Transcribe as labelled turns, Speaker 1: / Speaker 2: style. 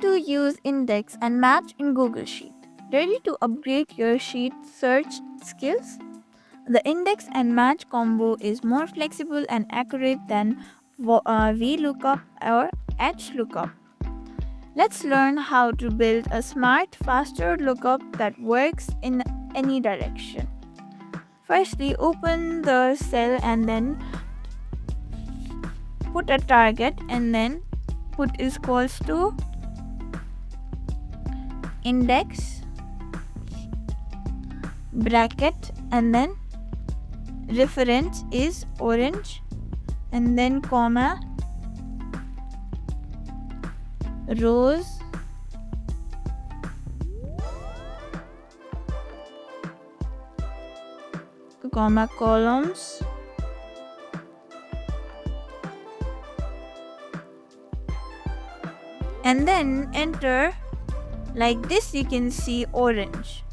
Speaker 1: to use index and match in Google Sheet. Ready to upgrade your sheet search skills? The index and match combo is more flexible and accurate than VLOOKUP or HLOOKUP. Let's learn how to build a smart, faster lookup that works in any direction. Firstly, open the cell and then put a target and then put is equals to index bracket and then reference is orange and then comma rows comma columns and then enter. Like this you can see orange.